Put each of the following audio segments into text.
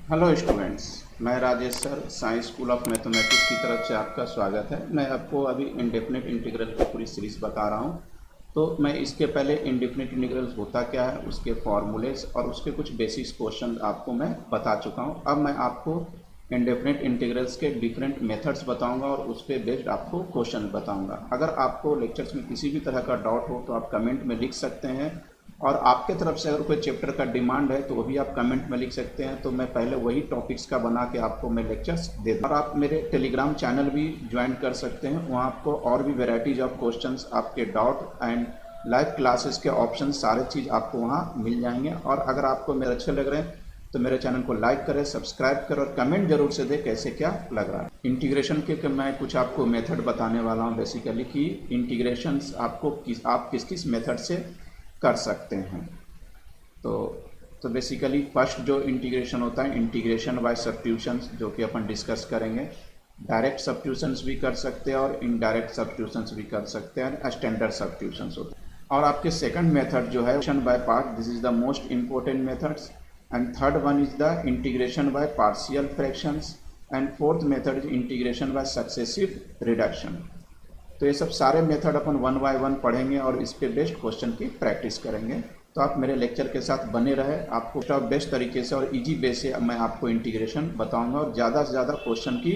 Hello students, मैं Rajesh sir science school of mathematics की तरफ से आपका स्वागत है। मैं आपको अभी इंडेफिनिट इंटीग्रल की पूरी सीरीज़ बता रहा हूँ। तो मैं इसके पहले इंडेफिनिट इंटीग्रल्स होता क्या है, उसके फॉर्मूलेस और उसके कुछ बेसिक्स क्वेश्चन आपको मैं बता चुका हूँ। अब मैं आपको इंडेफिनिट इंटीग्रल्स के डिफरेंट मेथड्स बताऊंगा और उस पर बेस्ड आपको क्वेश्चन बताऊंगा। अगर आपको लेक्चर्स में किसी भी तरह का डाउट हो तो आप कमेंट में लिख सकते हैं, और आपके तरफ से अगर कोई चैप्टर का डिमांड है तो वो भी आप कमेंट में लिख सकते हैं। तो मैं पहले वही टॉपिक्स का बना के आपको मैं लेक्चर्स दे दूँ। और आप मेरे टेलीग्राम चैनल भी ज्वाइन कर सकते हैं, वहाँ आपको और भी वेराइटीज़ ऑफ क्वेश्चंस, आपके डाउट एंड लाइव क्लासेस के ऑप्शन सारे चीज़ आपको वहाँ मिल जाएंगे। और अगर आपको मेरे अच्छे लग रहे हैं तो मेरे चैनल को लाइक करें, सब्सक्राइब करें और कमेंट जरूर से दें कैसे क्या लग रहा है। इंटीग्रेशन के मैं कुछ आपको मेथड बताने वाला हूँ बेसिकली, कि इंटीग्रेशंस आपको आप किस किस मेथड से कर सकते हैं। तो बेसिकली फर्स्ट जो इंटीग्रेशन होता है, इंटीग्रेशन बाय सब्स्टिट्यूशंस, जो कि अपन डिस्कस करेंगे। डायरेक्ट सब्स्टिट्यूशंस भी कर सकते हैं और इनडायरेक्ट सब्स्टिट्यूशंस भी कर सकते हैं, स्टैंडर्ड सब्स्टिट्यूशंस होते हैं। और आपके सेकंड मेथड जो है integration by part, this is the most important methods. And third one is the integration by partial fractions. And fourth method is integration by successive reduction. तो ये सब सारे method upon one by one पढ़ेंगे और इस पे best question की practice करेंगे। तो आप मेरे लेक्चर के साथ बने रहे, आपको बेस्ट तरीके से और इजी वे से मैं आपको इंटीग्रेशन बताऊंगा और ज़्यादा से ज़्यादा क्वेश्चन की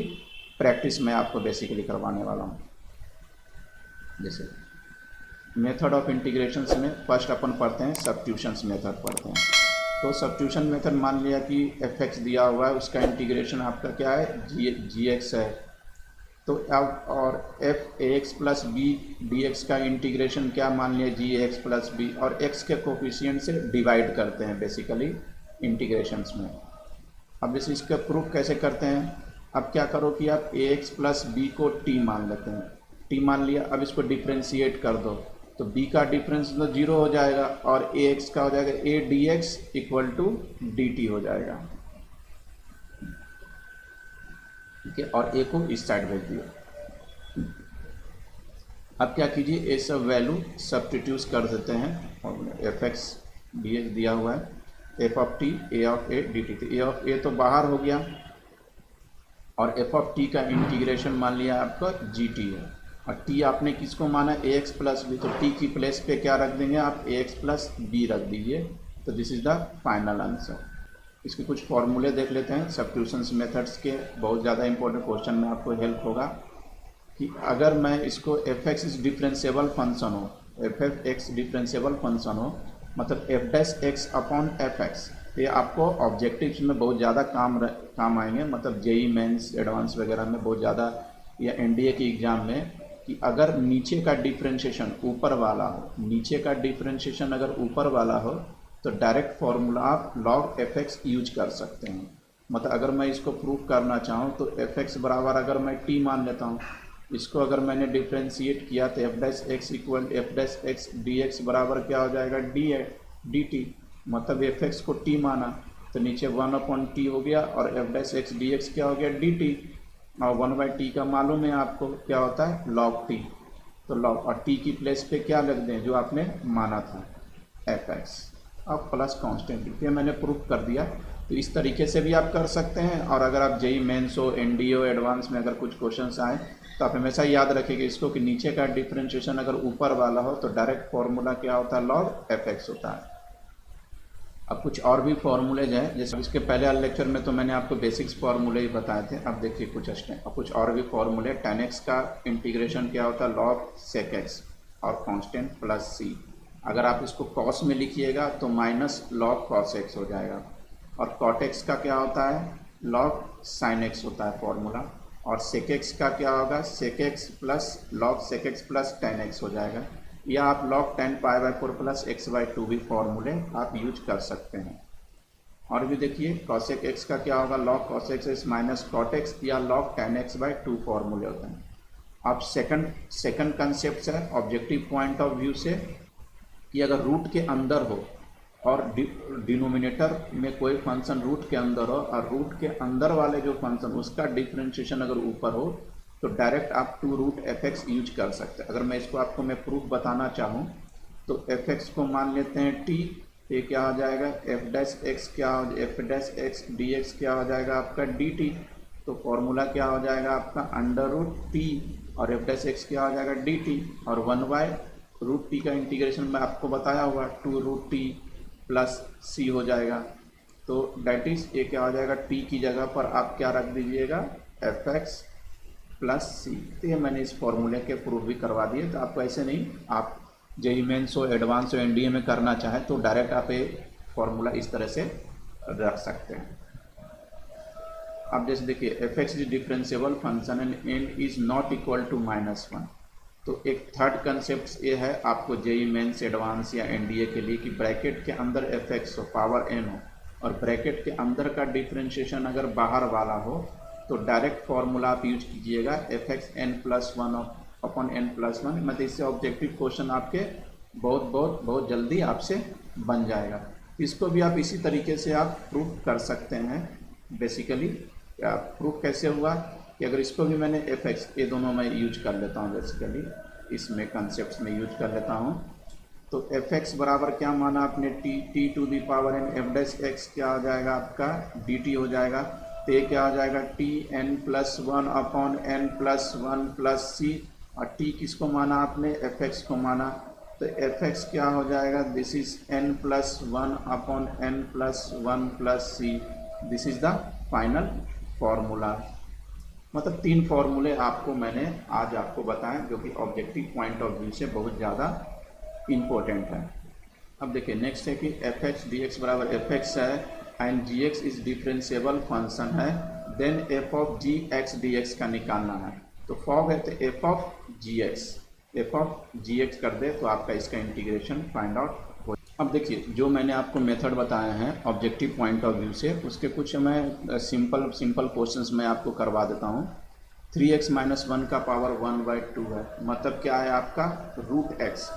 प्रैक्टिस मैं आपको बेसिकली करवाने वाला हूँ। जैसे मेथड ऑफ इंटीग्रेशंस में फर्स्ट अपन पढ़ते हैं सब्स्टिट्यूशंस मेथड पढ़ते हैं। तो सब्स्टिट्यूशन मेथड, मान लिया कि एफ दिया हुआ है, उसका इंटीग्रेशन आपका क्या है, जी एक्स है। तो अब और F A X plus B D x का इंटीग्रेशन क्या, मान लिया जी एक्स प्लस बी, और एक्स के कोफिशिएंट से डिवाइड करते हैं बेसिकली इंटीग्रेशंस में। अब जैसे इसका प्रूफ कैसे करते हैं, अब क्या करो कि आप ए एक्स प्लस बी को टी मान लेते हैं, टी मान लिया। अब इसको डिफ्रेंशिएट कर दो तो बी का डिफरेंस तो जीरो हो जाएगा और ए एक्स का हो जाएगा A D x equal to D T हो जाएगा, ठीक है। और ए को इस साइड भेज दिया। अब क्या कीजिए, ये सब वैल्यू सब्स्टिट्यूट कर देते हैं और एफ एक्स डी एक्स दिया हुआ है, F of T A of A D T. A of A तो बाहर हो गया और एफ ऑफ टी का इंटीग्रेशन मान लिया आपका जी टी है। और टी आपने किसको माना, ए एक्स प्लस बी, तो टी की प्लेस पे क्या रख देंगे आप, ए एक्स प्लस बी रख दीजिए। तो this is the final answer. इसके कुछ फॉर्मूले देख लेते हैं सब्स्टिट्यूशंस मेथड्स के, बहुत ज़्यादा इंपॉर्टेंट क्वेश्चन में आपको हेल्प होगा। कि अगर मैं इसको F X is differentiable function हो, F F X differentiable function हो, मतलब F dash X upon F X, ये आपको ऑब्जेक्टिव्स में बहुत ज़्यादा काम आएंगे, मतलब जेई मेंस एडवांस वगैरह में बहुत ज़्यादा, या एनडीए की एग्ज़ाम में। कि अगर नीचे का डिफरेंशिएशन ऊपर वाला हो, नीचे का डिफरेंशिएशन अगर ऊपर वाला हो तो डायरेक्ट फार्मूला आप लॉग एफ एक्स यूज कर सकते हैं। मतलब अगर मैं इसको प्रूव करना चाहूँ तो एफ एक्स बराबर अगर मैं टी मान लेता हूँ, इसको अगर मैंने डिफ्रेंशिएट किया तो F dash x equal F dash x d x बराबर क्या हो जाएगा, डी टी। मतलब एफ एक्स को टी माना तो नीचे वन अपॉन टी हो गया और F dash x d x क्या हो गया, डी टी। और वन बाई टी का मालूम है आपको क्या होता है, लॉग टी। तो लॉग और टी की प्लेस पे क्या रख दें जो आपने माना था, एफ एक्स, अब प्लस कांस्टेंट। ये मैंने प्रूफ कर दिया। तो इस तरीके से भी आप कर सकते हैं। और अगर आप जेई मेंस हो, एनडीए एडवांस में अगर कुछ क्वेश्चंस आए तो आप हमेशा याद रखिएगा इसको, कि नीचे का डिफरेंशिएशन अगर ऊपर वाला हो तो डायरेक्ट फार्मूला क्या होता है, लॉग एफ एक्स होता है। अब कुछ और भी फार्मूलेज हैं, जैसे इसके पहले वाले लेक्चर में तो मैंने आपको बेसिक्स फार्मूले ही बताए थे। अब देखिए कुछ और भी फार्मूले। टेन एक्स का इंटीग्रेशन क्या होता है, लॉग सेक एक्स और कांस्टेंट प्लस सी। अगर आप इसको कॉस में लिखिएगा तो माइनस लॉग कॉस एक्स हो जाएगा। और कॉट एक्स का क्या होता है, लॉग साइन एक्स होता है फॉर्मूला। और सेक एक्स का क्या होगा, sec X plus log sec X plus tan X हो जाएगा। या आप log tan pi by four plus X by two भी फॉर्मूले आप यूज कर सकते हैं। और भी देखिए कॉसेक एक्स का क्या होगा, log cos x minus cot x, या log ten x by two फॉर्मूले होते हैं। अब सेकंड कंसेप्ट है ऑब्जेक्टिव पॉइंट ऑफ व्यू से, कि अगर रूट के अंदर हो और डिनोमिनेटर में कोई फंक्शन रूट के अंदर हो और रूट के अंदर वाले जो फंक्शन उसका डिफरेंशिएशन अगर ऊपर हो तो डायरेक्ट आप two root F X use कर सकते हैं। अगर मैं इसको आपको मैं प्रूफ बताना चाहूँ तो एफ एक्स को मान लेते हैं टी, ये क्या हो जाएगा F dash x d x क्या हो जाएगा आपका डी टी। तो फॉर्मूला क्या हो जाएगा आपका अंडर रूट टी और एफ डैश एक्स क्या हो जाएगा डी टी और 1/√t का इंटीग्रेशन मैं आपको बताया हुआ 2√t प्लस सी हो जाएगा। तो डैट इज ये क्या हो जाएगा टी की जगह पर आप क्या रख दीजिएगा एफ एक्स प्लस सी। तो ये मैंने इस फॉर्मूले के प्रूफ भी करवा दिए। तो आपको ऐसे नहीं, आप जेईई मेंस हो एडवांस हो एनडीए में करना चाहें तो डायरेक्ट आप ये फॉर्मूला इस तरह से रख सकते हैं। अब जैसे देखिए F X is differentiable function and N is not equal to -1। तो एक थर्ड कंसेप्ट ये है आपको जेईई मेंस एडवांस या एनडीए के लिए कि ब्रैकेट के अंदर एफ एक्स हो पावर एन हो और ब्रैकेट के अंदर का डिफरेंशिएशन अगर बाहर वाला हो तो डायरेक्ट फार्मूला आप यूज कीजिएगा F X N plus one upon N plus one. मतलब इससे ऑब्जेक्टिव क्वेश्चन आपके बहुत जल्दी आपसे बन जाएगा। इसको भी आप इसी तरीके से आप प्रूफ कर सकते हैं। बेसिकली प्रूफ कैसे हुआ कि अगर इसको भी मैंने एफ एक्स ये दोनों में यूज कर लेता हूँ, बेसिकली इसमें कंसेप्ट में यूज कर लेता हूँ। तो एफ एक्स बराबर क्या माना आपने T to the power N F dash X क्या हो जाएगा आपका डी टी हो जाएगा। तो ये क्या हो जाएगा t n plus one upon N plus one plus c और टी किसको माना आपने एफ एक्स को माना। तो एफ एक्स क्या हो जाएगा this is N plus one upon N plus one plus C. This is the final formula. मतलब 3 फॉर्मूले आपको मैंने आज आपको बताएं जो कि ऑब्जेक्टिव पॉइंट ऑफ व्यू से बहुत ज़्यादा इम्पोर्टेंट है। अब देखिए नेक्स्ट है कि एफ एक्स डी एक्स बराबर एफ एक्स है and g x is differentiable function है, then f of g x d x का निकालना है। तो फॉग है तो एफ ऑफ जी एक्स कर दे तो आपका इसका इंटीग्रेशन फाइंड आउट हो। अब देखिए जो मैंने आपको मेथड बताए हैं ऑब्जेक्टिव पॉइंट ऑफ व्यू से उसके कुछ मैं सिंपल क्वेश्चंस मैं आपको करवा देता हूँ। 3x - 1 का पावर 1/2 है, मतलब क्या है आपका रूट एक्स।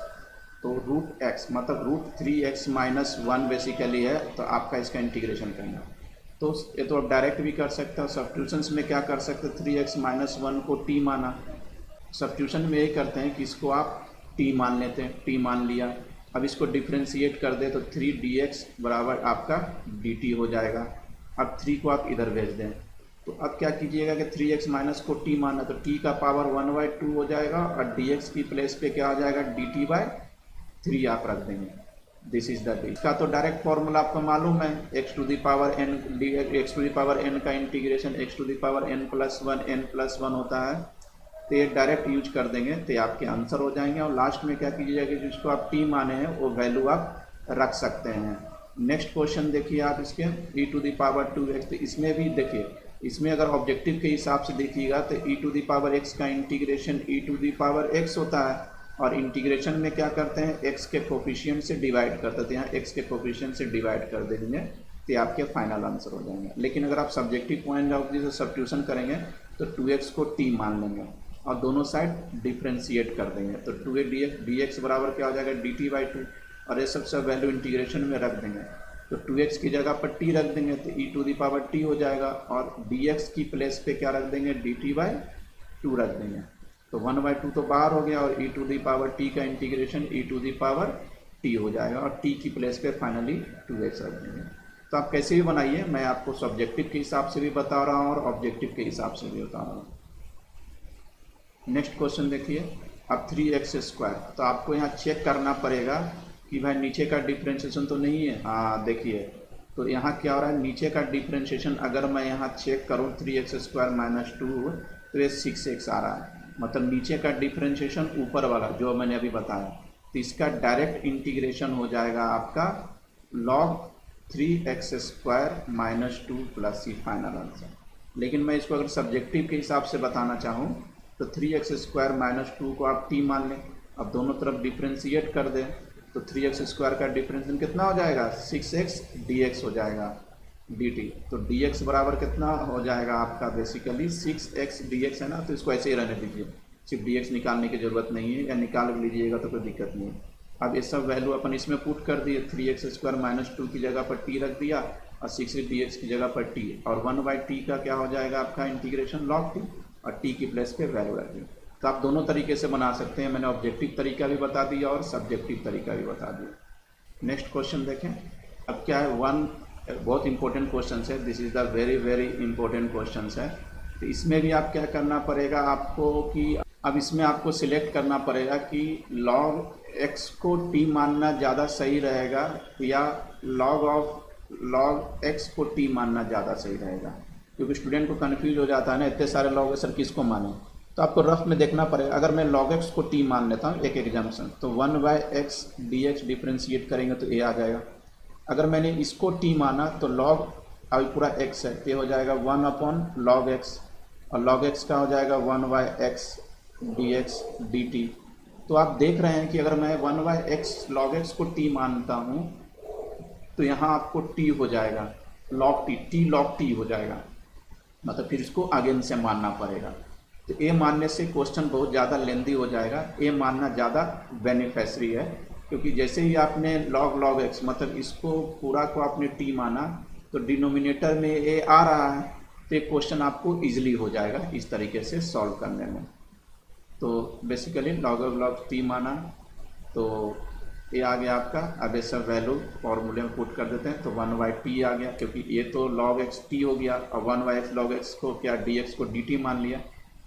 तो रूट एक्स मतलब रूट 3x - 1 बेसिकली है। तो आपका इसका इंटीग्रेशन करना तो ये तो आप डायरेक्ट भी कर सकते हो। सब्स्टिट्यूशंस में क्या कर सकते हैं 3x - 1 को t माना। सब्स्टिट्यूशन में ये करते हैं कि इसको आप t मान लेते हैं, t मान लिया। अब इसको डिफ्रेंशिएट कर दे तो 3dx बराबर आपका dt हो जाएगा। अब 3 को आप इधर भेज दें तो अब क्या कीजिएगा कि 3x माइनस को t माना तो t का पावर 1/2 हो जाएगा और dx की प्लेस पे क्या हो जाएगा dt/3 आप रख देंगे। दिस इज द डी का तो डायरेक्ट फॉर्मूला आपको मालूम है x to the power n का integration x to the power n plus 1 होता है। तो ये डायरेक्ट यूज कर देंगे तो ये आपके आंसर हो जाएंगे। और लास्ट में क्या कीजिएगा कि जिसको आप t माने हैं वो वैल्यू आप रख सकते हैं। नेक्स्ट क्वेश्चन देखिए आप इसके e to the power 2x। तो इसमें भी देखिए इसमें अगर ऑब्जेक्टिव के हिसाब से देखिएगा तो e to the power x का integration e to the power x होता है और इंटीग्रेशन में क्या करते हैं x के कोफिशिएंट से डिवाइड कर देते हैं। x के कोफिशिएंट से डिवाइड कर देंगे तो आपके फाइनल आंसर हो जाएंगे। लेकिन अगर आप सब्जेक्टिव पॉइंट ऑफ व्यू से सब्स्टिट्यूशन करेंगे तो 2x को t मान लेंगे और दोनों साइड डिफ्रेंशिएट कर देंगे। तो 2dx बराबर क्या हो जाएगा dt/2 और ये सब वैल्यू इंटीग्रेशन में रख देंगे। तो 2x की जगह पर t रख देंगे तो e to the power t हो जाएगा और dx की प्लेस पे क्या रख देंगे dt/2 रख देंगे। तो 1/2 तो बाहर हो गया और e to the power t का integration e to the power t हो जाएगा और t की प्लेस पे फाइनली 2x रख देंगे। तो आप कैसे भी बनाइए, मैं आपको सब्जेक्टिव के हिसाब से भी बता रहा हूँ और ऑब्जेक्टिव के हिसाब से भी बता रहा हूँ। नेक्स्ट क्वेश्चन देखिए अब 3x²। तो आपको यहाँ चेक करना पड़ेगा कि भाई नीचे का डिफ्रेंशिएशन तो नहीं है। हाँ देखिए तो यहाँ क्या हो रहा है नीचे का डिफ्रेंशिएशन अगर मैं यहाँ चेक करूँ 3x² - 2 तो ये 6x आ रहा है। मतलब नीचे का डिफ्रेंशिएशन ऊपर वाला जो मैंने अभी बताया तो इसका डायरेक्ट इंटीग्रेशन हो जाएगा आपका log 3x² - 2 plus c final answer. लेकिन मैं इसको अगर सब्जेक्टिव के हिसाब से बताना चाहूँ तो 3x² - 2 को आप t मान लें। अब दोनों तरफ डिफ्रेंशिएट कर दें तो 3x² का डिफ्रेंशिएशन कितना हो जाएगा 6x dx हो जाएगा dt। तो dx बराबर कितना हो जाएगा आपका बेसिकली 6x dx है ना। तो इसको ऐसे ही रहने दीजिए, सिर्फ dx निकालने की ज़रूरत नहीं है या निकाल लीजिएगा तो कोई दिक्कत नहीं है। अब ये सब वैल्यू अपन इसमें पुट कर दिए 3x² - 2 की जगह पर t रख दिया और 6x dx की जगह पर t और 1/t का क्या हो जाएगा आपका इंटीग्रेशन log t और t की प्लेस पे वैल्यू रख दी। तो आप दोनों तरीके से बना सकते हैं। मैंने ऑब्जेक्टिव तरीका भी बता दिया और सब्जेक्टिव तरीका भी बता दिया। नेक्स्ट क्वेश्चन देखें। अब क्या है, वन बहुत इंपॉर्टेंट क्वेश्चन है, this is the very very important question है। तो इसमें भी आप क्या करना पड़ेगा आपको कि अब इसमें आपको सिलेक्ट करना पड़ेगा कि log x को t मानना ज़्यादा सही रहेगा या log x को t मानना ज़्यादा सही रहेगा, क्योंकि स्टूडेंट को कन्फ्यूज हो जाता है ना, इतने सारे log सर किसको माने। तो आपको रफ में देखना पड़ेगा। अगर मैं log x को t मान लेता हूँ, एक एग्जाम्पल, तो 1/x dx डिफ्रेंशिएट करेंगे तो a आ जाएगा। अगर मैंने इसको t माना तो log अभी पूरा x है, तो ये हो जाएगा 1/log x, और log x का हो जाएगा 1/x dx dt। तो आप देख रहे हैं कि अगर मैं 1/x log x को t मानता हूँ तो यहाँ आपको t हो जाएगा log t log t हो जाएगा, मतलब फिर इसको अगेन से मानना पड़ेगा। तो a मानने से क्वेश्चन बहुत ज़्यादा लेंदी हो जाएगा, a मानना ज़्यादा बेनिफिशियरी है, क्योंकि जैसे ही आपने log x मतलब इसको पूरा को आपने t माना तो डिनोमिनेटर में a आ रहा है, तो ये क्वेश्चन आपको इजीली हो जाएगा इस तरीके से सॉल्व करने में। तो बेसिकली log t माना तो ये आ गया आपका। अब ये सब वैल्यू फॉर्मूले में पुट कर देते हैं, तो 1/t आ गया, क्योंकि ये तो log x t हो गया, और 1/x log x को क्या dx को dt मान लिया,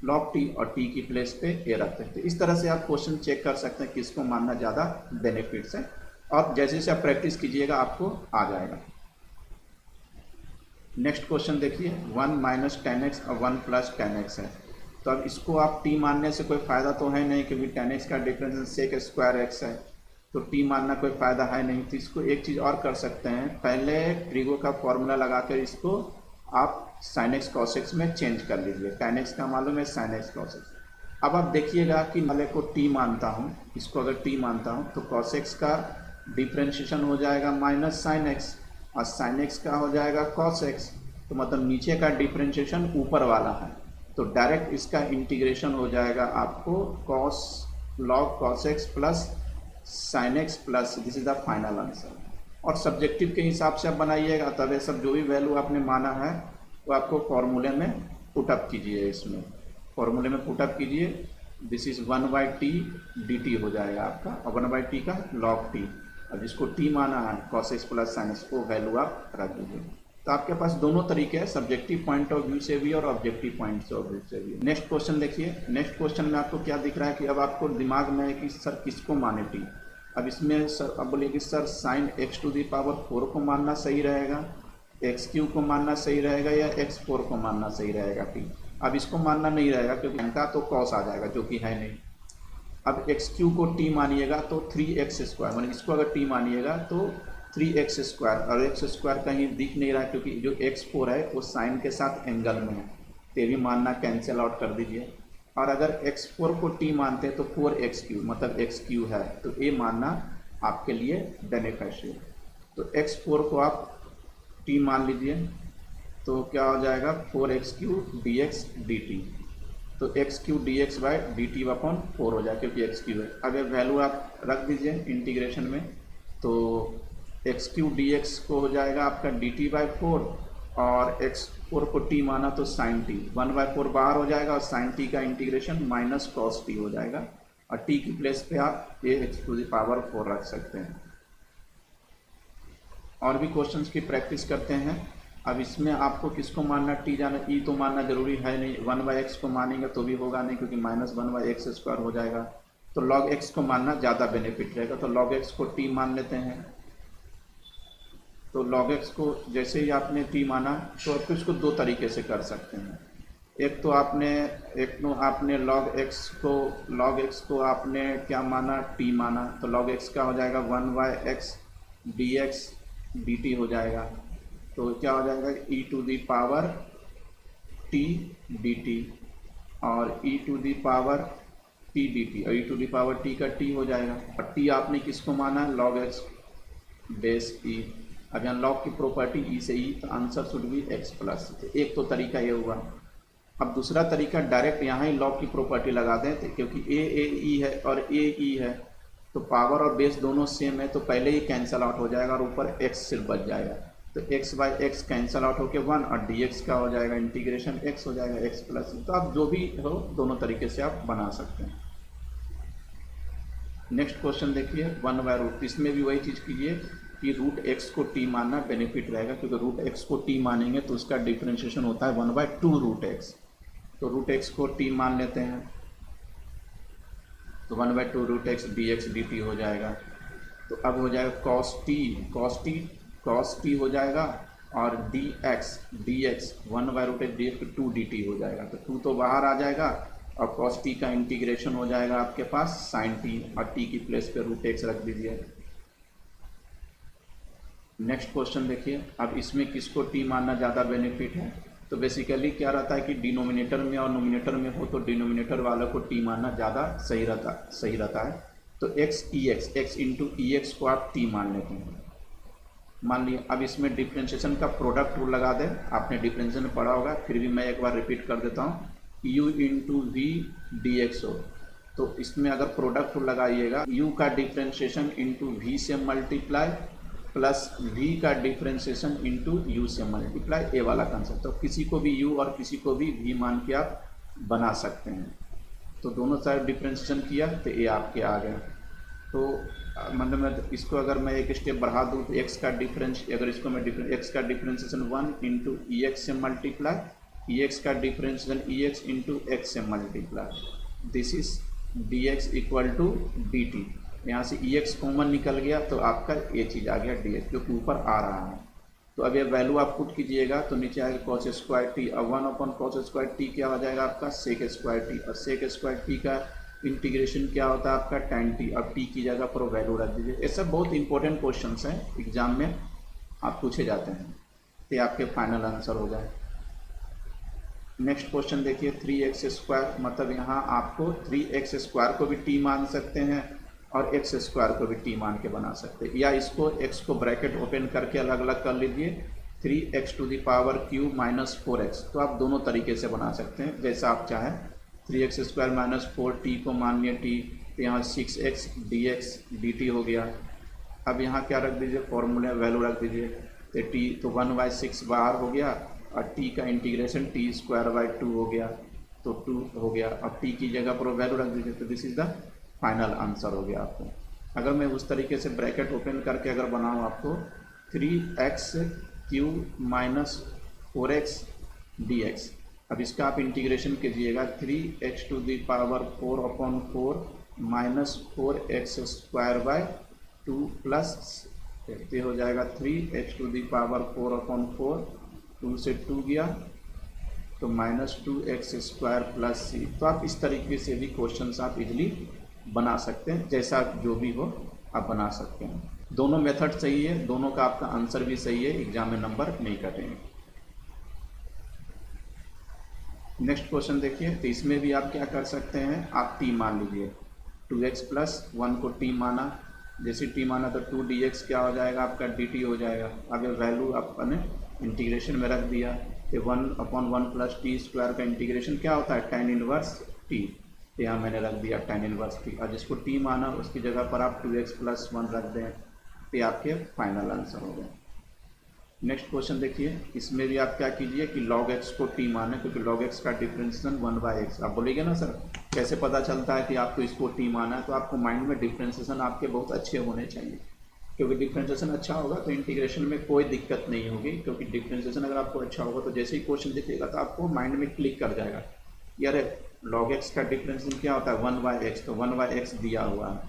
log t और t की प्लेस पे a रखते हैं। तो इस तरह से आप क्वेश्चन चेक कर सकते हैं किसको मानना ज़्यादा बेनिफिट्स है, और जैसे जैसे आप प्रैक्टिस कीजिएगा आपको आ जाएगा। नेक्स्ट क्वेश्चन देखिए, 1 - 10x और 1 + 10x है। तो अब इसको आप t मानने से कोई फ़ायदा तो है नहीं, क्योंकि 10x का डिफरेंस sec² है, तो t मानना कोई फ़ायदा है नहीं। तो इसको एक चीज़ और कर सकते हैं, पहले ट्रिगो का फॉर्मूला लगाकर इसको आप sin x cos x में चेंज कर लीजिए। tan x का मालूम है, sin x cos x। अब आप देखिएगा कि वाले को t मानता हूँ, इसको अगर t मानता हूँ तो cos x का डिफ्रेंशिएशन हो जाएगा माइनस sin x, और sin x का हो जाएगा cos x। तो मतलब नीचे का डिफ्रेंशिएशन ऊपर वाला है, तो डायरेक्ट इसका इंटीग्रेशन हो जाएगा आपको log cos x plus sin x plus, this is the final answer. और सब्जेक्टिव के हिसाब से आप बनाइएगा, तब ये सब जो भी वैल्यू आपने माना है वो आपको फॉर्मूले में पुटअप कीजिए, इसमें फॉर्मूले में पुटअप कीजिए। दिस इज 1/t dt हो जाएगा आपका, और 1/t का log t, और जिसको t माना है cos x plus sin x को वैल्यू आप रख दीजिए। तो आपके पास दोनों तरीके हैं, सब्जेक्टिव पॉइंट ऑफ व्यू से भी और ऑब्जेक्टिव पॉइंट ऑफ व्यू से भी। नेक्स्ट क्वेश्चन देखिए। नेक्स्ट क्वेश्चन में आपको क्या दिख रहा है कि अब आपको दिमाग में है कि सर किसको माने t। अब इसमें सर अब बोलिए कि सर sin x⁴ को मानना सही रहेगा, x³ को मानना सही रहेगा, या x4 को मानना सही रहेगा t। अब इसको मानना नहीं रहेगा, क्योंकि इनका तो cos आ जाएगा जो कि है नहीं। अब x³ को t मानिएगा तो 3x², मतलब इसको अगर t मानिएगा तो 3x², और x² कहीं दिख नहीं रहा, क्योंकि जो x4 है वो साइन के साथ एंगल में है, तो ये भी मानना कैंसिल आउट कर दीजिए। और अगर x4 को t मानते हैं तो 4x³ मतलब x³ है, तो ये मानना आपके लिए बेनिफिशियल। तो x4 को आप t मान लीजिए, तो क्या हो जाएगा 4x³ dx dt। तो x³ dx/dt/4 हो जाए, क्योंकि x³ है। अब ये वैल्यू आप रख दीजिए इंटीग्रेशन में, तो x³ dx को हो जाएगा आपका dt/4, और x4 को t माना तो sin t, 1/4 बाहर हो जाएगा, और sin t का इंटीग्रेशन माइनस cos t हो जाएगा, और t की प्लेस पे आप ये x⁴ रख सकते हैं। और भी क्वेश्चन्स की प्रैक्टिस करते हैं। अब इसमें आपको किसको मानना, t जाना, e तो मानना जरूरी है नहीं, 1/x को मानेंगे तो भी होगा नहीं, क्योंकि -1/x² हो जाएगा। तो log x को मानना ज़्यादा बेनिफिट रहेगा, तो log x को t मान लेते हैं। तो log x को जैसे ही आपने t माना तो आप इसको दो तरीके से कर सकते हैं। एक तो आपने log x को आपने क्या माना, t माना, तो log x का हो जाएगा 1/x dx dt हो जाएगा। तो क्या हो जाएगा e⁻t dt, और e⁻t dt, और e⁻t का t हो जाएगा, और t आपने किसको माना, log x बेस e। अब यहाँ log की प्रॉपर्टी e से e, तो answer should be x plus. एक तो तरीका ये हुआ। अब दूसरा तरीका डायरेक्ट यहाँ ही log की प्रॉपर्टी लगा दें, तो क्योंकि e है और e है, तो पावर और बेस दोनों सेम है, तो पहले ही कैंसिल आउट हो जाएगा, और ऊपर x सिर्फ बच जाएगा। तो x/x कैंसिल आउट होकर 1, और dx का हो जाएगा इंटीग्रेशन x हो जाएगा x प्लस। तो आप जो भी हो दोनों तरीके से आप बना सकते हैं। नेक्स्ट क्वेश्चन देखिए 1/√, इसमें भी वही चीज़ कीजिए कि रूट एक्स को टी मानना बेनिफिट रहेगा, क्योंकि रूट एक्स को टी मानेंगे तो उसका डिफ्रेंशिएशन होता है 1/2 रूट एक्स। तो रूट एक्स को टी मान लेते हैं, तो 1/2 root x d x d T हो जाएगा। तो अब हो जाएगा कॉस टी हो जाएगा, और D x 1/√x D x 2 D T हो जाएगा। तो 2 तो बाहर आ जाएगा, और कॉस टी का इंटीग्रेशन हो जाएगा आपके पास साइन टी, और टी की प्लेस पे रूट एक्स रख दीजिए। नेक्स्ट क्वेश्चन देखिए, अब इसमें किसको टी मानना ज़्यादा बेनिफिट है। तो बेसिकली क्या रहता है कि डिनोमिनेटर में और नोमिनेटर में हो तो डिनोमिनेटर वालों को टी मानना ज़्यादा सही रहता है। तो एक्स इंटू ई एक्स को आप टी मान लेते हैं, मान लिया। अब इसमें डिफ्रेंशिएशन का प्रोडक्ट रूल लगा दें, आपने डिफ्रेंशिएशन पढ़ा होगा, फिर भी मैं एक बार रिपीट कर देता हूँ। u into v d x हो, तो इसमें अगर प्रोडक्ट रूल लगाइएगा, u का डिफ्रेंशिएशन इंटू वी से मल्टीप्लाई प्लस v का डिफ्रेंशिएशन इंटू u से मल्टीप्लाई, ए वाला कंसेप्ट। तो किसी को भी u और किसी को भी v मान के आप बना सकते हैं। तो दोनों साइड डिफ्रेंशिएशन किया तो ए आपके आ गया। तो मतलब मैं इसको अगर मैं एक स्टेप बढ़ा दूँ तो x का डिफरेंस, अगर इसको मैं x का डिफ्रेंशिएशन 1 इंटू ई एक्स से मल्टीप्लाई, ई एक्स का differentiation e x into x से multiply, this is d x equal to D t. यहाँ से ई एक्स कॉमन निकल गया तो आपका ये चीज़ आ गया डी एक्स, जो कि ऊपर आ रहा है। तो अब ये वैल्यू आप पुट कीजिएगा तो नीचे आएगा कॉस स्क्वायर टी। अब 1/cos स्क्वायर टी क्या हो जाएगा आपका सेक स्क्वायर टी, और सेक स्क्वायर टी का इंटीग्रेशन क्या होता है आपका tan टी। अब टी की जगह पर वैल्यू रख दीजिए। ये सब बहुत इंपॉर्टेंट क्वेश्चंस हैं, एग्जाम में आप पूछे जाते हैं, तो ये आपके फाइनल आंसर हो जाए। नेक्स्ट क्वेश्चन देखिए 3x स्क्वायर, मतलब यहाँ आपको 3x स्क्वायर को भी टी मान सकते हैं और एक्स स्क्वायर को भी टी मान के बना सकते हैं, या इसको x को ब्रैकेट ओपन करके अलग अलग कर लीजिए 3x⁻³ माइनस 4x। तो आप दोनों तरीके से बना सकते हैं जैसा आप चाहें। 3x स्क्वायर माइनस 4t को मान लिया टी, तो यहाँ 6x dx dt हो गया। अब यहाँ क्या रख दीजिए, फॉर्मूले वैल्यू रख दीजिए, तो t तो 1/6 बाहर हो गया, और t का इंटीग्रेशन t²/2 हो गया, तो 2 हो गया। अब t की जगह पर वैल्यू रख दीजिए, तो this is the final answer हो गया आपको। अगर मैं उस तरीके से ब्रैकेट ओपन करके अगर बनाऊँ आपको 3x³ माइनस 4x dx, अब इसका आप इंटीग्रेशन कीजिएगा 3x⁴/4 माइनस 4x² प्लस ये हो जाएगा 3x⁴/4, 2 से 2 गया तो -2x² प्लस c। तो आप इस तरीके से भी क्वेश्चंस आप इजीली बना सकते हैं, जैसा जो भी हो आप बना सकते हैं। दोनों मेथड सही है, दोनों का आपका आंसर भी सही है, एग्जाम में नंबर नहीं कटेंगे। नेक्स्ट क्वेश्चन देखिए, तो इसमें भी आप क्या कर सकते हैं, आप टी मान लीजिए। 2x + 1 को टी माना, जैसे टी माना तो 2dx क्या हो जाएगा आपका dt हो जाएगा। अब ये वैल्यू आपने इंटीग्रेशन में रख दिया, तो 1/1 + t² का इंटीग्रेशन क्या होता है tan इनवर्स t, तो यहाँ मैंने रख दिया tan इनवर्स t। और जिसको t माना उसकी जगह पर आप 2x + 1 रख दें, तो आपके फाइनल आंसर हो गए। नेक्स्ट क्वेश्चन देखिए, इसमें भी आप क्या कीजिए कि log x को t माने, क्योंकि log x का डिफ्रेंशिएशन 1/x। आप बोलेंगे ना सर कैसे पता चलता है कि आपको इसको t माना है, तो आपको माइंड में डिफ्रेंशिएशन आपके बहुत अच्छे होने चाहिए, क्योंकि डिफ्रेंशिएशन अच्छा होगा तो इंटीग्रेशन में कोई दिक्कत नहीं होगी। क्योंकि डिफ्रेंशिएशन अगर आपको अच्छा होगा तो जैसे ही क्वेश्चन दिखेगा तो आपको माइंड में क्लिक कर जाएगा, यार log x का डिफ्रेंशिएशन क्या होता है 1/x, तो 1/x दिया हुआ है,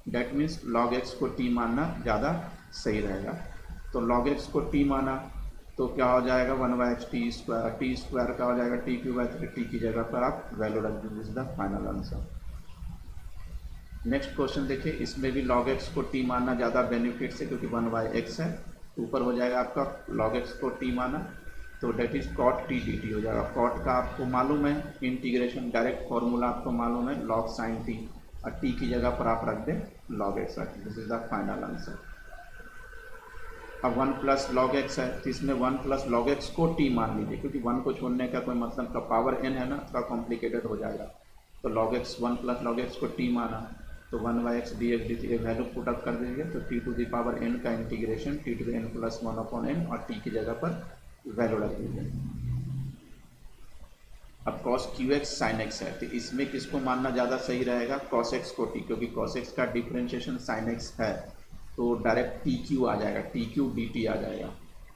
डैट मीन्स log x को t मानना ज़्यादा सही रहेगा। तो log x को t माना तो क्या हो जाएगा 1/x t² का हो जाएगा t³ t की जगह पर आप वैल्यू रख दीजिए, is the final answer. Next question देखिए, इसमें भी log x को t मानना ज़्यादा बेनिफिट है, क्योंकि 1/x है, ऊपर हो जाएगा आपका log x को t माना तो that is cot t dt हो जाएगा। cot का आपको मालूम है इंटीग्रेशन, डायरेक्ट फॉर्मूला आपको मालूम है log sin t, और t की जगह पर आप रख दें log x, this is the final answer. अब 1 + log x है, तो इसमें 1 + log x को t मान लीजिए, क्योंकि 1 को छोड़ने का कोई मतलब का पावर n है ना, थोड़ा कॉम्प्लिकेटेड हो जाएगा। तो log x 1 + log x को t माना तो 1/x dx dt value put up कर दीजिए, तो t⁴n का इंटीग्रेशन t⁴n + 1/n, और t की जगह पर वैल्यू रख दीजिए। अब cos QX sin X है, तो इसमें किसको मानना ज़्यादा सही रहेगा? cos X को t, क्योंकि cos X का डिफ्रेंशिएशन sin X है तो डायरेक्ट TQ आ जाएगा, TQ dt आ जाएगा।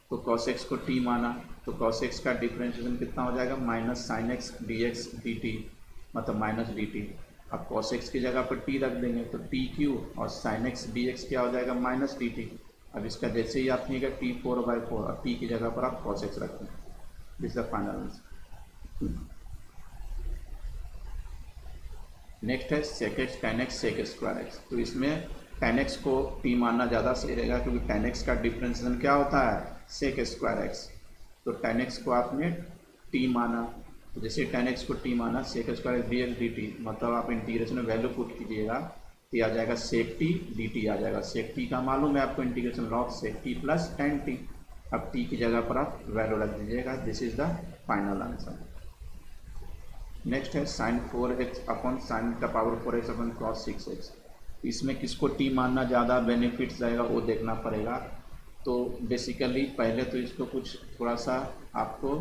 तो cos X को t माना तो cos X का डिफ्रेंशिएशन कितना हो जाएगा? Minus sin X dx dt, मतलब माइनस dt। अब cos X की जगह पर t रख देंगे तो TQ और sin X dx क्या हो जाएगा? Minus dt। अब इसका जैसे ही आप निकलेगा t4/4 और t की जगह पर आप cos X रखें। This is the final answer. Next है sec x tan x sec square x। तो इसमें tan x को t मानना ज़्यादा सही रहेगा, क्योंकि tan x का डिफ्रेंशिएशन क्या होता है? sec square x। तो tan x को आपने t माना, तो जैसे tan x को t माना sec स्क्वायर dx dt, मतलब आप इंटीग्रेशन में वैल्यू पुट कीजिएगा तो आ जाएगा sec t dt आ जाएगा। sec t का मालूम है आपको, integration log sec t plus tan t। अब t की जगह पर आप वैल्यू रख दीजिएगा। This is the final answer. Next है sin 4x अपॉन sin का power 4x upon cos 6x। इसमें किसको t मानना ज़्यादा बेनिफिट्स रहेगा वो देखना पड़ेगा। तो बेसिकली पहले तो इसको कुछ थोड़ा सा आपको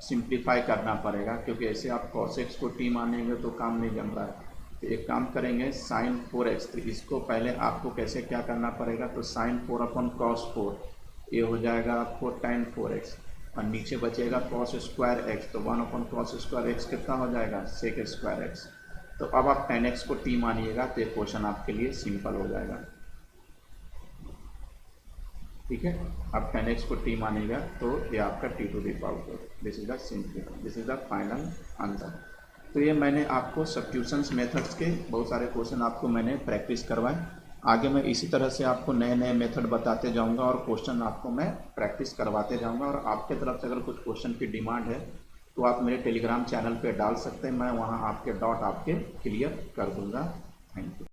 सिंप्लीफाई करना पड़ेगा, क्योंकि ऐसे आप cos x को t मानेंगे तो काम नहीं जम रहा है। तो एक काम करेंगे sin 4x, तो इसको पहले आपको कैसे क्या करना पड़ेगा? तो sin 4 अपॉन cos 4, ये हो जाएगा आपको tan 4x, और नीचे बचेगा cos स्क्वायर x, तो 1 अपॉन cos स्क्वायर x कितना हो जाएगा? sec square x। तो अब आप tan x को t मानिएगा तो ये क्वेश्चन आपके लिए सिंपल हो जाएगा। ठीक है, अब tan x को t मानिएगा तो ये आपका t to the power 4। This is the simple, this is the final answer. तो ये मैंने आपको सब्स्टिट्यूशंस मेथड्स के बहुत सारे क्वेश्चन आपको मैंने प्रैक्टिस करवाए। आगे मैं इसी तरह से आपको नए नए मेथड बताते जाऊंगा और क्वेश्चन आपको मैं प्रैक्टिस करवाते जाऊंगा। और आपके तरफ से अगर कुछ क्वेश्चन की डिमांड है तो आप मेरे टेलीग्राम चैनल पे डाल सकते हैं, मैं वहां आपके डाउट आपके क्लियर कर दूंगा। Thank you.